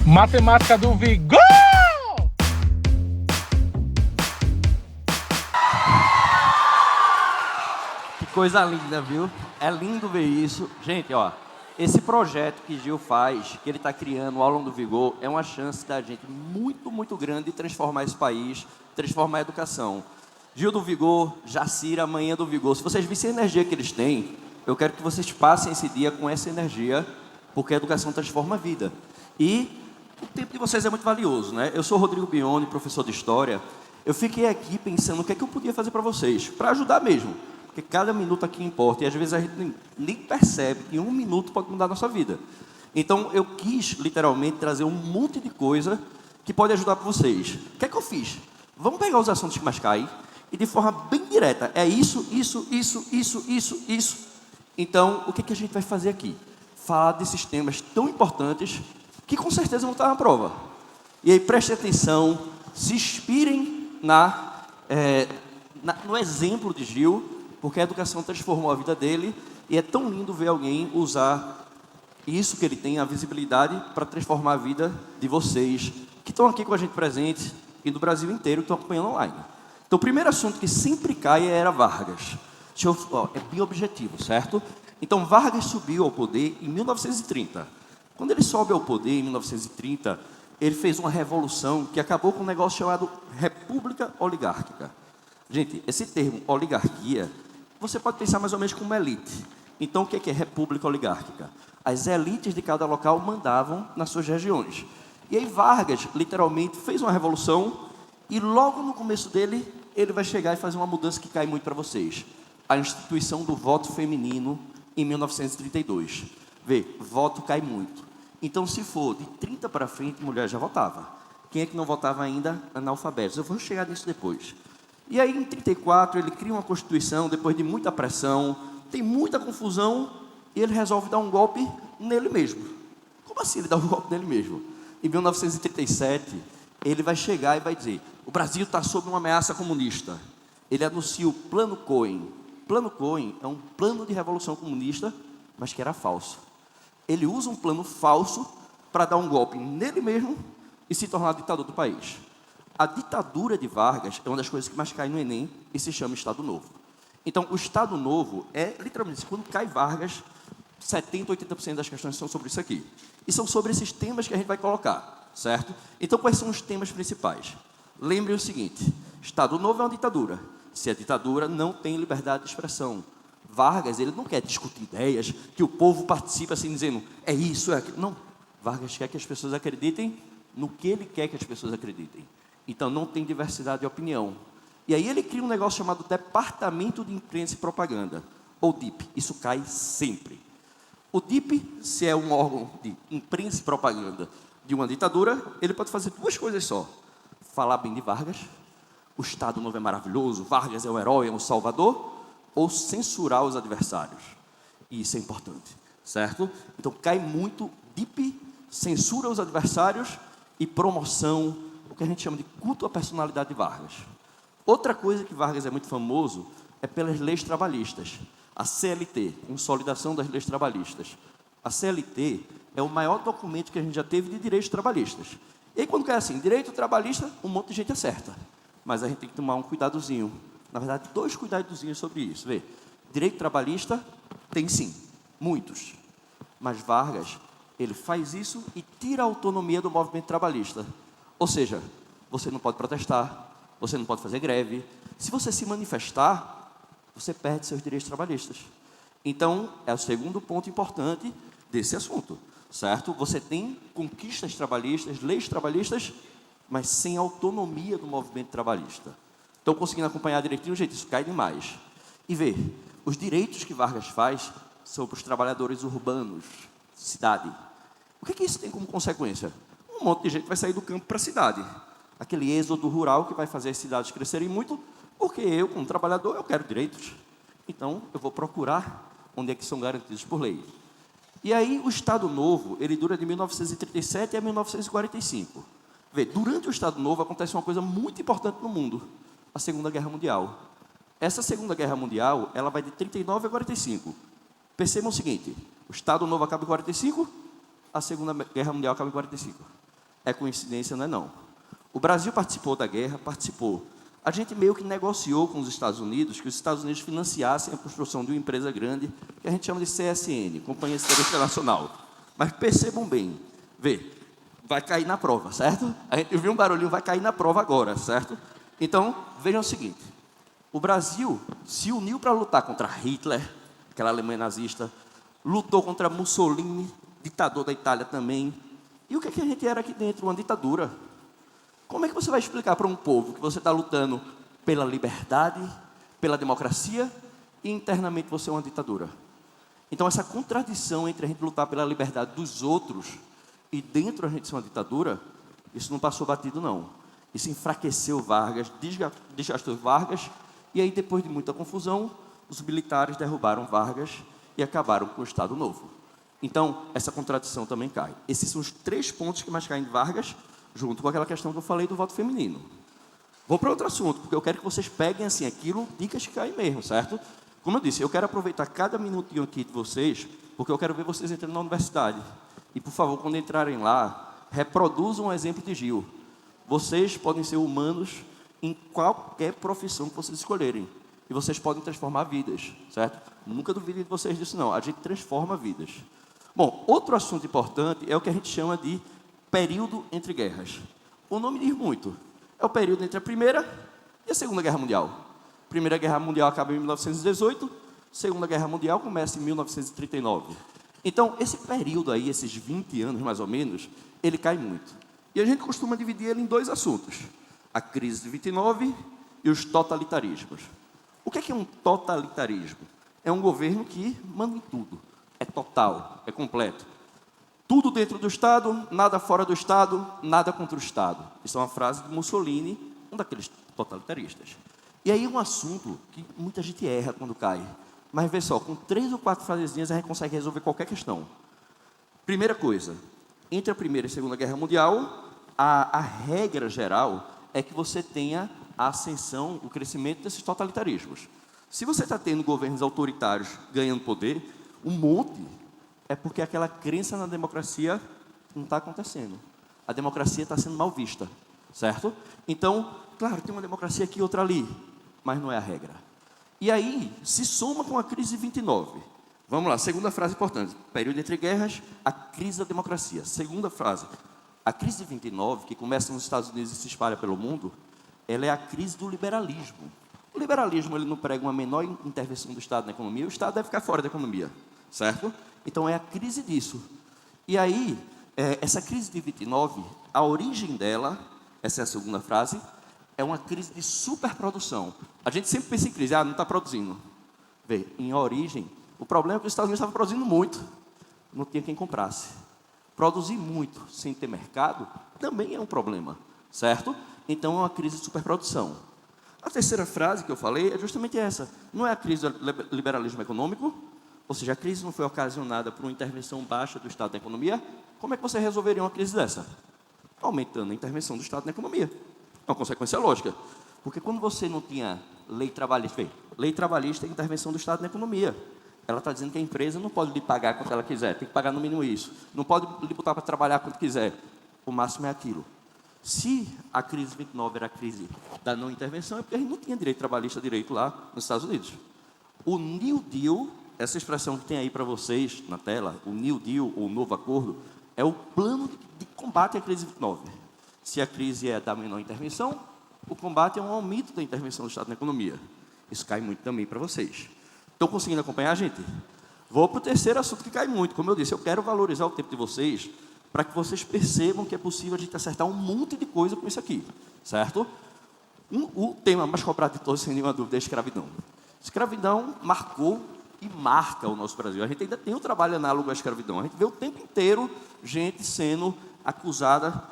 Matemática do Vigor! Que coisa linda, viu? É lindo ver isso. Gente, ó, esse projeto que Gil faz, que ele está criando, o Aulão do Vigor, é uma chance da gente muito, muito grande de transformar esse país, transformar a educação. Gil do Vigor, Jacira, Manhã do Vigor, se vocês vissem a energia que eles têm, eu quero que vocês passem esse dia com essa energia, porque a educação transforma a vida. E o tempo de vocês é muito valioso, né? Eu sou Rodrigo Bione, professor de História. Eu fiquei aqui pensando o que é que eu podia fazer para vocês, para ajudar mesmo. Porque cada minuto aqui importa, e às vezes a gente nem percebe que um minuto pode mudar a nossa vida. Então, eu quis, literalmente, trazer um monte de coisa que pode ajudar para vocês. O que é que eu fiz? Vamos pegar os assuntos que mais caem, e de forma bem direta, é isso. Então, o que é que a gente vai fazer aqui? Falar desses temas tão importantes, que com certeza vão estar na prova. E aí, prestem atenção, se inspirem no exemplo de Gil, porque a educação transformou a vida dele, e é tão lindo ver alguém usar isso que ele tem, a visibilidade, para transformar a vida de vocês, que estão aqui com a gente presente, e do Brasil inteiro, que estão acompanhando online. Então, o primeiro assunto que sempre cai era Vargas. É bem objetivo, certo? Então, Vargas subiu ao poder em 1930. Quando ele sobe ao poder, em 1930, ele fez uma revolução que acabou com um negócio chamado República Oligárquica. Gente, esse termo, oligarquia, você pode pensar mais ou menos como elite. Então, o que é república oligárquica? As elites de cada local mandavam nas suas regiões. E aí Vargas, literalmente, fez uma revolução e logo no começo dele, ele vai chegar e fazer uma mudança que cai muito para vocês. A instituição do voto feminino em 1932. Vê, voto cai muito. Então, se for de 30 para frente, mulher já votava. Quem é que não votava ainda? Analfabetos. Eu vou chegar nisso depois. E aí, em 34, ele cria uma Constituição, depois de muita pressão, tem muita confusão, e ele resolve dar um golpe nele mesmo. Como assim ele dá um golpe nele mesmo? Em 1937, ele vai chegar e vai dizer, o Brasil está sob uma ameaça comunista. Ele anuncia o Plano Cohen. Plano Cohen é um plano de revolução comunista, mas que era falso. Ele usa um plano falso para dar um golpe nele mesmo e se tornar ditador do país. A ditadura de Vargas é uma das coisas que mais cai no Enem e se chama Estado Novo. Então, o Estado Novo é, literalmente, quando cai Vargas, 70%, 80% das questões são sobre isso aqui. E são sobre esses temas que a gente vai colocar, certo? Então, quais são os temas principais? Lembrem o seguinte, Estado Novo é uma ditadura. Se é ditadura, não tem liberdade de expressão. Vargas, ele não quer discutir ideias, que o povo participe assim, dizendo, é isso, é aquilo. Não. Vargas quer que as pessoas acreditem no que ele quer que as pessoas acreditem. Então, não tem diversidade de opinião. E aí ele cria um negócio chamado Departamento de Imprensa e Propaganda, ou DIP. Isso cai sempre. O DIP, se é um órgão de imprensa e propaganda de uma ditadura, ele pode fazer duas coisas só. Falar bem de Vargas, o Estado Novo é maravilhoso, Vargas é um herói, é um salvador, ou censurar os adversários. E isso é importante, certo? Então, cai muito DIP, censura os adversários e promoção, o que a gente chama de culto à personalidade de Vargas. Outra coisa que Vargas é muito famoso é pelas leis trabalhistas. A CLT, Consolidação das Leis Trabalhistas. A CLT é o maior documento que a gente já teve de direitos trabalhistas. E aí, quando cai assim, direito trabalhista, um monte de gente acerta. Mas a gente tem que tomar um cuidadozinho. Na verdade, dois cuidadozinhos sobre isso. Vê, direito trabalhista tem sim, muitos. Mas Vargas, ele faz isso e tira a autonomia do movimento trabalhista. Ou seja, você não pode protestar, você não pode fazer greve. Se você se manifestar, você perde seus direitos trabalhistas. Então, é o segundo ponto importante desse assunto, certo? Você tem conquistas trabalhistas, leis trabalhistas, mas sem autonomia do movimento trabalhista. Estão conseguindo acompanhar direitinho? Gente, isso cai demais. E vê, os direitos que Vargas faz são para os trabalhadores urbanos, cidade. O que isso tem como consequência? Um monte de gente vai sair do campo para a cidade. Aquele êxodo rural que vai fazer as cidades crescerem muito, porque eu, como trabalhador, eu quero direitos. Então, eu vou procurar onde é que são garantidos por lei. E aí, o Estado Novo, ele dura de 1937 a 1945. Vê, durante o Estado Novo, acontece uma coisa muito importante no mundo, a Segunda Guerra Mundial. Essa Segunda Guerra Mundial, ela vai de 39 a 45. Percebam o seguinte, o Estado Novo acaba em 45, a Segunda Guerra Mundial acaba em 45. É coincidência, não é não. O Brasil participou da guerra, participou. A gente meio que negociou com os Estados Unidos que os Estados Unidos financiassem a construção de uma empresa grande, que a gente chama de CSN, Companhia Siderúrgica Nacional. Mas percebam bem, vê, vai cair na prova, certo? A gente viu um barulhinho, vai cair na prova agora, certo? Então, vejam o seguinte, o Brasil se uniu para lutar contra Hitler, aquela Alemanha nazista, lutou contra Mussolini, ditador da Itália também. E o que a gente era aqui dentro? Uma ditadura. Como é que você vai explicar para um povo que você está lutando pela liberdade, pela democracia, e internamente você é uma ditadura? Então, essa contradição entre a gente lutar pela liberdade dos outros e dentro a gente ser uma ditadura, isso não passou batido, não. Isso enfraqueceu Vargas, desgastou Vargas, e aí, depois de muita confusão, os militares derrubaram Vargas e acabaram com o Estado Novo. Então, essa contradição também cai. Esses são os 3 pontos que mais caem de Vargas, junto com aquela questão que eu falei do voto feminino. Vou para outro assunto, porque eu quero que vocês peguem assim aquilo, dicas que caem mesmo, certo? Como eu disse, eu quero aproveitar cada minutinho aqui de vocês, porque eu quero ver vocês entrando na universidade. E, por favor, quando entrarem lá, reproduzam um exemplo de Gil. Vocês podem ser humanos em qualquer profissão que vocês escolherem. E vocês podem transformar vidas, certo? Nunca duvidem de vocês disso, não. A gente transforma vidas. Bom, outro assunto importante é o que a gente chama de período entre guerras. O nome diz muito. É o período entre a Primeira e a Segunda Guerra Mundial. A Primeira Guerra Mundial acaba em 1918, a Segunda Guerra Mundial começa em 1939. Então, esse período aí, esses 20 anos mais ou menos, ele cai muito. E a gente costuma dividir ele em 2 assuntos. A crise de 29 e os totalitarismos. O que é um totalitarismo? É um governo que manda em tudo. É total, é completo. Tudo dentro do Estado, nada fora do Estado, nada contra o Estado. Isso é uma frase de Mussolini, um daqueles totalitaristas. E aí um assunto que muita gente erra quando cai. Mas vê só, com 3 ou 4 frasezinhas a gente consegue resolver qualquer questão. Primeira coisa, entre a Primeira e a Segunda Guerra Mundial, a regra geral é que você tenha a ascensão, o crescimento desses totalitarismos. Se você está tendo governos autoritários ganhando poder, um monte, é porque aquela crença na democracia não está acontecendo. A democracia está sendo mal vista, certo? Então, claro, tem uma democracia aqui e outra ali, mas não é a regra. E aí, se soma com a crise de 29. Vamos lá, segunda frase importante. Período entre guerras, a crise da democracia. Segunda frase. A crise de 29, que começa nos Estados Unidos e se espalha pelo mundo, ela é a crise do liberalismo. O liberalismo ele não prega uma menor intervenção do Estado na economia, o Estado deve ficar fora da economia, certo? Então, é a crise disso. E aí, essa crise de 29, a origem dela, essa é a segunda frase, é uma crise de superprodução. A gente sempre pensa em crise, não está produzindo. Vê, em origem, o problema é que os Estados Unidos estavam produzindo muito, não tinha quem comprasse. Produzir muito sem ter mercado também é um problema, certo? Então, é uma crise de superprodução. A terceira frase que eu falei é justamente essa. Não é a crise do liberalismo econômico, ou seja, a crise não foi ocasionada por uma intervenção baixa do Estado na economia. Como é que você resolveria uma crise dessa? Aumentando a intervenção do Estado na economia. É uma consequência lógica. Porque quando você não tinha lei trabalhista, lei trabalhista é intervenção do Estado na economia. Ela está dizendo que a empresa não pode lhe pagar quanto ela quiser, tem que pagar no mínimo isso. Não pode lhe botar para trabalhar quanto quiser. O máximo é aquilo. Se a crise de 29 era a crise da não intervenção, é porque a gente não tinha direito trabalhista direito lá nos Estados Unidos. O New Deal, essa expressão que tem aí para vocês na tela, o New Deal, ou novo acordo, é o plano de combate à crise de 29. Se a crise é da menor intervenção, o combate é um aumento da intervenção do Estado na economia. Isso cai muito também para vocês. Estão conseguindo acompanhar, gente? Vou para o terceiro assunto que cai muito. Como eu disse, eu quero valorizar o tempo de vocês para que vocês percebam que é possível a gente acertar um monte de coisa com isso aqui, certo? O tema mais cobrado de todos, sem nenhuma dúvida, é a escravidão. Escravidão marcou e marca o nosso Brasil. A gente ainda tem um trabalho análogo à escravidão. A gente vê o tempo inteiro gente sendo acusada,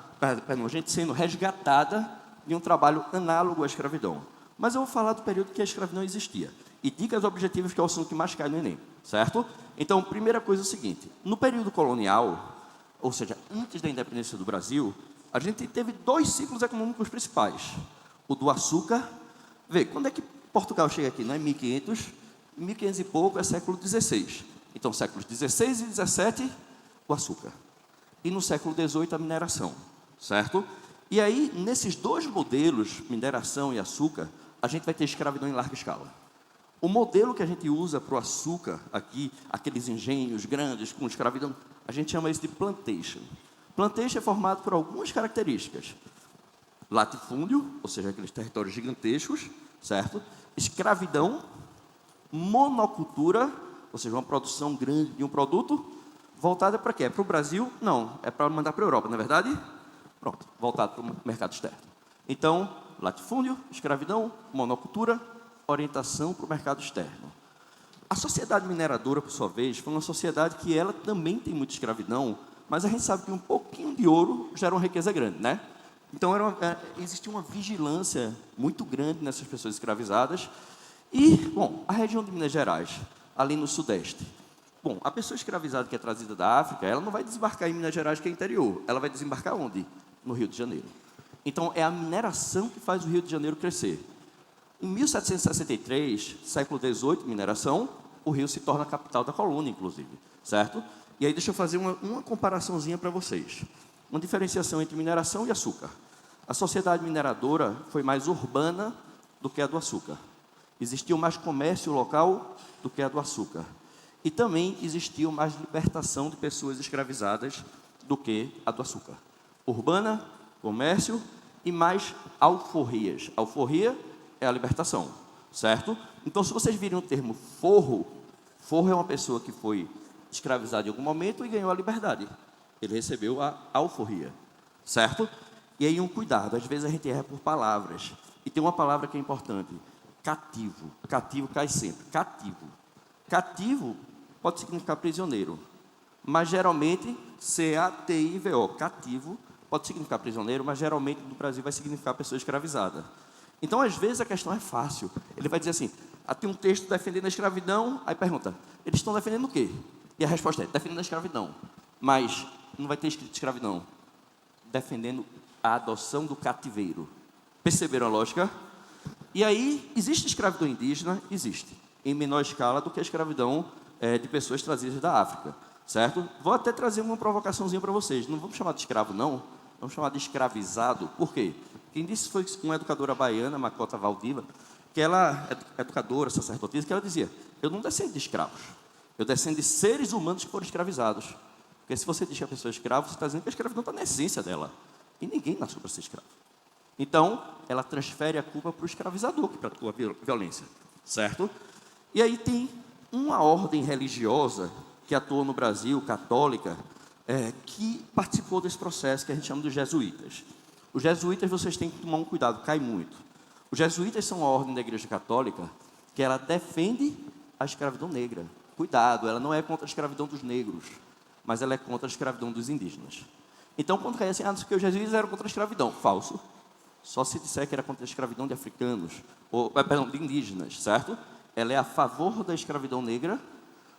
gente sendo resgatada de um trabalho análogo à escravidão. Mas eu vou falar do período que a escravidão existia. E dicas objetivas, que é o assunto que mais cai no Enem, certo? Então, primeira coisa é o seguinte. No período colonial, ou seja, antes da independência do Brasil, a gente teve 2 ciclos econômicos principais. O do açúcar. Vê, quando é que Portugal chega aqui? Não é 1500, 1500 e pouco é século XVI. Então, séculos XVI e XVII, o açúcar. E no século XVIII, a mineração, certo? E aí, nesses dois modelos, mineração e açúcar, a gente vai ter escravidão em larga escala. O modelo que a gente usa para o açúcar aqui, aqueles engenhos grandes com escravidão, a gente chama isso de plantation. Plantation é formado por algumas características. Latifúndio, ou seja, aqueles territórios gigantescos, certo? Escravidão, monocultura, ou seja, uma produção grande de um produto, voltada para quê? Para o Brasil? Não, é para mandar para a Europa, não é verdade? Pronto, voltado para o mercado externo. Então, latifúndio, escravidão, monocultura, orientação para o mercado externo. A sociedade mineradora, por sua vez, foi uma sociedade que ela também tem muita escravidão, mas a gente sabe que um pouquinho de ouro gera uma riqueza grande, né? Então, existia uma vigilância muito grande nessas pessoas escravizadas. E, bom, a região de Minas Gerais, ali no Sudeste. Bom, a pessoa escravizada que é trazida da África, ela não vai desembarcar em Minas Gerais, que é interior. Ela vai desembarcar onde? No Rio de Janeiro. Então, é a mineração que faz o Rio de Janeiro crescer. Em 1763, século XVIII, mineração, o Rio se torna a capital da colônia, inclusive, certo? E aí deixa eu fazer uma comparaçãozinha para vocês. Uma diferenciação entre mineração e açúcar. A sociedade mineradora foi mais urbana do que a do açúcar. Existiu mais comércio local do que a do açúcar. E também existiu mais libertação de pessoas escravizadas do que a do açúcar. Urbana, comércio e mais alforrias. Alforria é a libertação, certo? Então, se vocês virem o termo forro, forro é uma pessoa que foi escravizada em algum momento e ganhou a liberdade. Ele recebeu a alforria, certo? E aí um cuidado, às vezes a gente erra por palavras. E tem uma palavra que é importante, cativo. Cativo cai sempre, cativo. Cativo pode significar prisioneiro, mas geralmente, C-A-T-I-V-O, cativo, pode significar prisioneiro, mas geralmente no Brasil vai significar pessoa escravizada. Então, às vezes, a questão é fácil. Ele vai dizer assim, tem um texto defendendo a escravidão, aí pergunta, eles estão defendendo o quê? E a resposta é, defendendo a escravidão. Mas não vai ter escrito escravidão. Defendendo a adoção do cativeiro. Perceberam a lógica? E aí, existe escravidão indígena? Existe. Em menor escala do que a escravidão de pessoas trazidas da África. Certo? Vou até trazer uma provocaçãozinha para vocês. Não vamos chamar de escravo, não. Vamos chamar de escravizado. Por quê? Quem disse foi uma educadora baiana, Macota Valdiva, que ela é educadora, sacerdotisa, que ela dizia, eu não descendo de escravos. Eu descendo de seres humanos que foram escravizados. Porque se você diz que a pessoa é escrava, você está dizendo que a escravidão está na essência dela. E ninguém nasceu para ser escravo. Então, ela transfere a culpa para o escravizador que praticou a violência. Certo? E aí tem uma ordem religiosa que atuou no Brasil, católica, que participou desse processo que a gente chama dos jesuítas. Os jesuítas, vocês têm que tomar um cuidado, cai muito. Os jesuítas são uma ordem da Igreja Católica que ela defende a escravidão negra. Cuidado, ela não é contra a escravidão dos negros, mas ela é contra a escravidão dos indígenas. Então, quando cai assim, não sei o que, os jesuítas eram contra a escravidão. Falso. Só se disser que era contra a escravidão de africanos, de indígenas, certo? Ela é a favor da escravidão negra,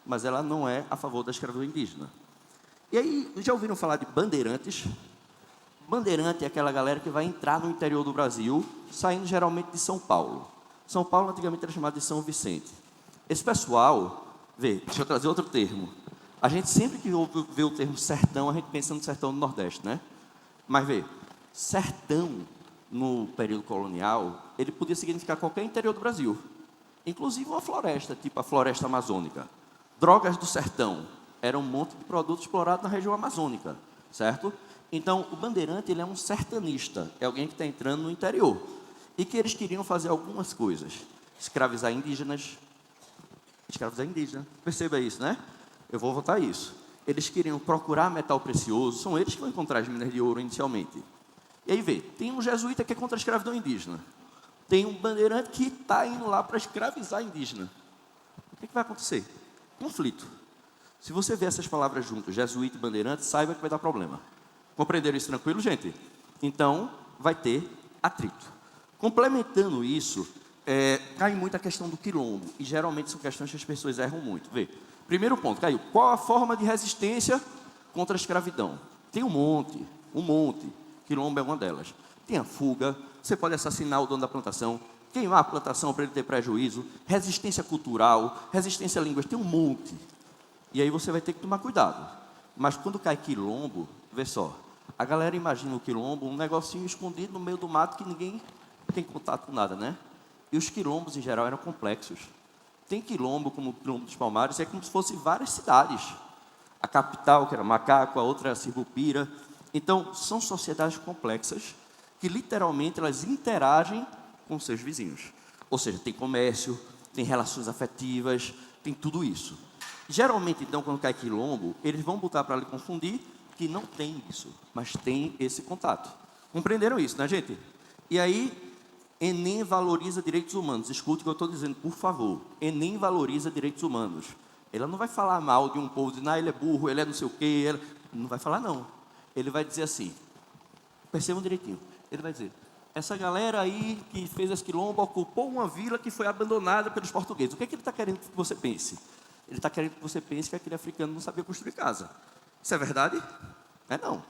mas ela não é a favor da escravidão indígena. E aí, já ouviram falar de bandeirantes? Bandeirante é aquela galera que vai entrar no interior do Brasil, saindo geralmente de São Paulo. São Paulo antigamente era chamado de São Vicente. Esse pessoal, deixa eu trazer outro termo. A gente sempre que vê o termo sertão, a gente pensa no sertão do Nordeste, né? Mas sertão no período colonial, ele podia significar qualquer interior do Brasil. Inclusive uma floresta, tipo a floresta amazônica. Drogas do sertão, era um monte de produto explorado na região amazônica, certo? Então, o bandeirante, ele é um sertanista, é alguém que está entrando no interior. E que eles queriam fazer algumas coisas. Escravizar indígenas. Perceba isso, né? Eu vou votar isso. Eles queriam procurar metal precioso, são eles que vão encontrar as minas de ouro inicialmente. E aí tem um jesuíta que é contra a escravidão indígena. Tem um bandeirante que está indo lá para escravizar indígena. O que vai acontecer? Conflito. Se você vê essas palavras juntas, jesuíta e bandeirante, saiba que vai dar problema. Compreenderam isso tranquilo, gente? Então, vai ter atrito. Complementando isso, cai muito a questão do quilombo. E geralmente são questões que as pessoas erram muito. Primeiro ponto, caiu. Qual a forma de resistência contra a escravidão? Tem um monte. Quilombo é uma delas. Tem a fuga, você pode assassinar o dono da plantação, queimar a plantação para ele ter prejuízo, resistência cultural, resistência linguística, tem um monte. E aí você vai ter que tomar cuidado. Mas quando cai quilombo, vê só, A galera imagina o quilombo um negocinho escondido no meio do mato que ninguém tem contato com nada, né? E os quilombos, em geral, eram complexos. Tem quilombo, como o Quilombo dos Palmares, é como se fossem várias cidades. A capital, que era Macaco, a outra era Sirvupira. Então, são sociedades complexas que, literalmente, elas interagem com seus vizinhos. Ou seja, tem comércio, tem relações afetivas, tem tudo isso. Geralmente, então, quando cai quilombo, eles vão botar para lhe confundir que não tem isso, mas tem esse contato. Compreenderam isso, né, gente? E aí, Enem valoriza direitos humanos. Escute o que eu estou dizendo, por favor. Enem valoriza direitos humanos. Ela não vai falar mal de um povo, dizendo, ele é burro, ele é não sei o quê. Ele... Não vai falar, não. Ele vai dizer assim, percebam direitinho. Ele vai dizer, essa galera aí que fez esse quilombo ocupou uma vila que foi abandonada pelos portugueses. O que é que ele está querendo que você pense? Ele está querendo que você pense que aquele africano não sabia construir casa. Isso é verdade? É não.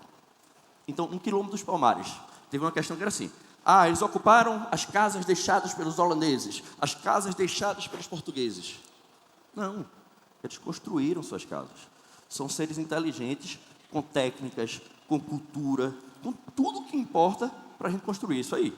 Então, um quilombo dos Palmares. Teve uma questão que era assim, eles ocuparam as casas deixadas pelos holandeses, as casas deixadas pelos portugueses. Não, eles construíram suas casas. São seres inteligentes, com técnicas, com cultura, com tudo que importa para a gente construir isso aí.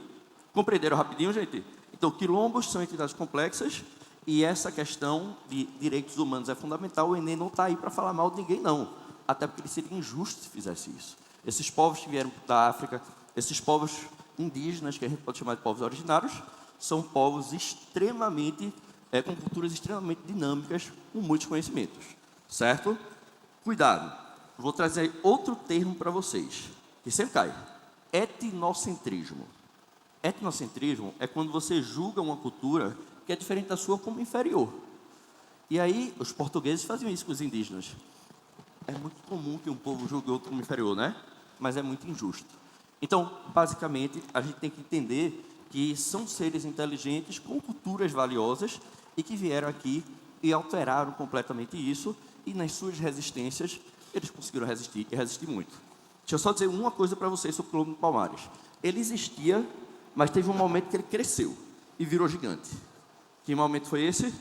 Compreenderam rapidinho, gente? Então, quilombos são entidades complexas e essa questão de direitos humanos é fundamental. O Enem não está aí para falar mal de ninguém, não. Até porque seria injusto se fizesse isso. Esses povos que vieram da África, esses povos indígenas, que a gente pode chamar de povos originários, são povos extremamente, com culturas extremamente dinâmicas, com muitos conhecimentos, certo? Cuidado, vou trazer outro termo para vocês, que sempre cai, etnocentrismo. Etnocentrismo é quando você julga uma cultura que é diferente da sua como inferior. E aí, os portugueses faziam isso com os indígenas. É muito comum que um povo julgue outro como inferior, né? Mas é muito injusto. Então, basicamente, a gente tem que entender que são seres inteligentes com culturas valiosas e que vieram aqui e alteraram completamente isso e nas suas resistências eles conseguiram resistir e resistir muito. Deixa eu só dizer uma coisa para vocês sobre o Quilombo do Palmares. Ele existia, mas teve um momento que ele cresceu e virou gigante. Que momento foi esse?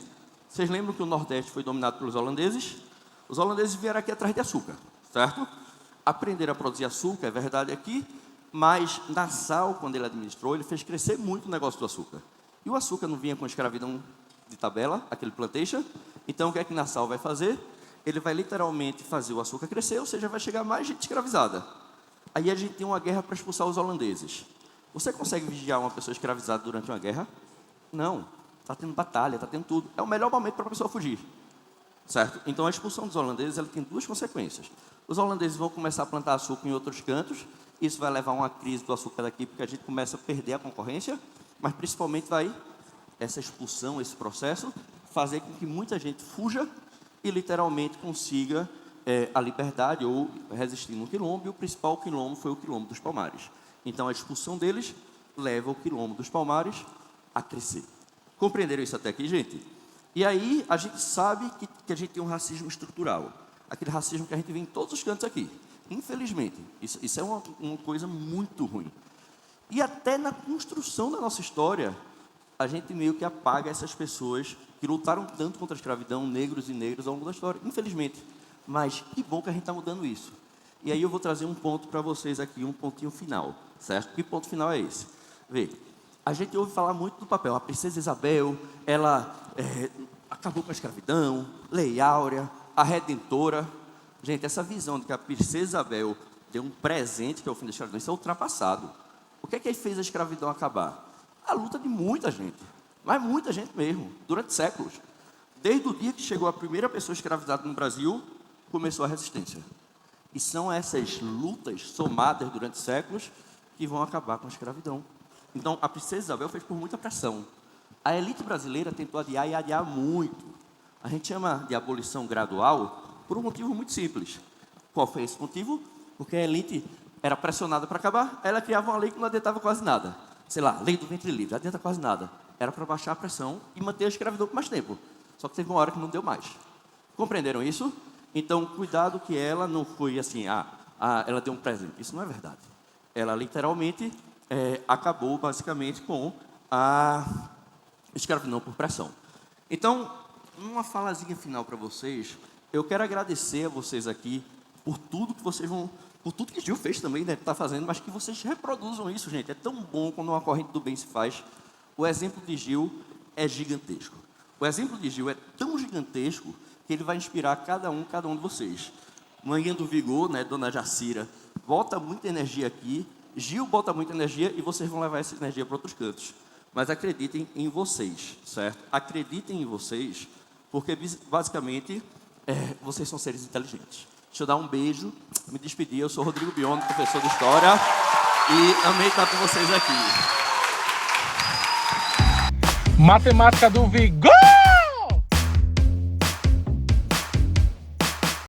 Vocês lembram que o Nordeste foi dominado pelos holandeses? Os holandeses vieram aqui atrás de açúcar, certo? Aprenderam a produzir açúcar, é verdade aqui, mas Nassau, quando ele administrou, ele fez crescer muito o negócio do açúcar. E o açúcar não vinha com escravidão de tabela, aquele plantation. Então, o que é que Nassau vai fazer? Ele vai literalmente fazer o açúcar crescer, ou seja, vai chegar mais gente escravizada. Aí a gente tem uma guerra para expulsar os holandeses. Você consegue vigiar uma pessoa escravizada durante uma guerra? Não. Está tendo batalha, está tendo tudo. É o melhor momento para a pessoa fugir. Certo? Então, a expulsão dos holandeses ela tem duas consequências. Os holandeses vão começar a plantar açúcar em outros cantos. Isso vai levar a uma crise do açúcar daqui, porque a gente começa a perder a concorrência. Mas, principalmente, vai essa expulsão, esse processo, fazer com que muita gente fuja e, literalmente, consiga a liberdade ou resistir no quilombo. E o principal quilombo foi o Quilombo dos Palmares. Então, a expulsão deles leva o Quilombo dos Palmares a crescer. Compreenderam isso até aqui, gente? E aí, a gente sabe que a gente tem um racismo estrutural. Aquele racismo que a gente vê em todos os cantos aqui. Infelizmente, isso é uma coisa muito ruim. E até na construção da nossa história, a gente meio que apaga essas pessoas que lutaram tanto contra a escravidão, negros e negras, ao longo da história. Infelizmente. Mas que bom que a gente está mudando isso. E aí eu vou trazer um ponto para vocês aqui, um pontinho final. Certo? Que ponto final é esse? Vê, a gente ouve falar muito do papel. A princesa Isabel, ela acabou com a escravidão, Lei Áurea, a Redentora. Gente, essa visão de que a princesa Isabel deu um presente, que é o fim da escravidão, isso é ultrapassado. O que é que fez a escravidão acabar? A luta de muita gente, mas muita gente mesmo, durante séculos. Desde o dia que chegou a primeira pessoa escravizada no Brasil, começou a resistência. E são essas lutas somadas durante séculos que vão acabar com a escravidão. Então, a princesa Isabel fez por muita pressão. A elite brasileira tentou adiar e adiar muito. A gente chama de abolição gradual por um motivo muito simples. Qual foi esse motivo? Porque a elite era pressionada para acabar, aí ela criava uma lei que não adiantava quase nada. Sei lá, lei do ventre livre, não adianta quase nada. Era para baixar a pressão e manter a escravidão por mais tempo. Só que teve uma hora que não deu mais. Compreenderam isso? Então, cuidado que ela não foi assim, ela deu um presente. Isso não é verdade. Ela literalmente acabou basicamente com a escravidão por pressão. Então, uma falazinha final para vocês. Eu quero agradecer a vocês aqui por tudo que vocês vão por tudo que Gil fez também, né, está fazendo, mas que vocês reproduzam isso, gente. É tão bom quando uma corrente do bem se faz. O exemplo de Gil é gigantesco. O exemplo de Gil é tão gigantesco que ele vai inspirar cada um de vocês. Manhã do Vigor, né, Dona Jacira, bota muita energia aqui, Gil bota muita energia e vocês vão levar essa energia para outros cantos. Mas acreditem em vocês, certo? Acreditem em vocês, porque basicamente vocês são seres inteligentes. Deixa eu dar um beijo, me despedir. Eu sou Rodrigo Biondo, professor de História, e amei estar com vocês aqui. Matemática do Vigor!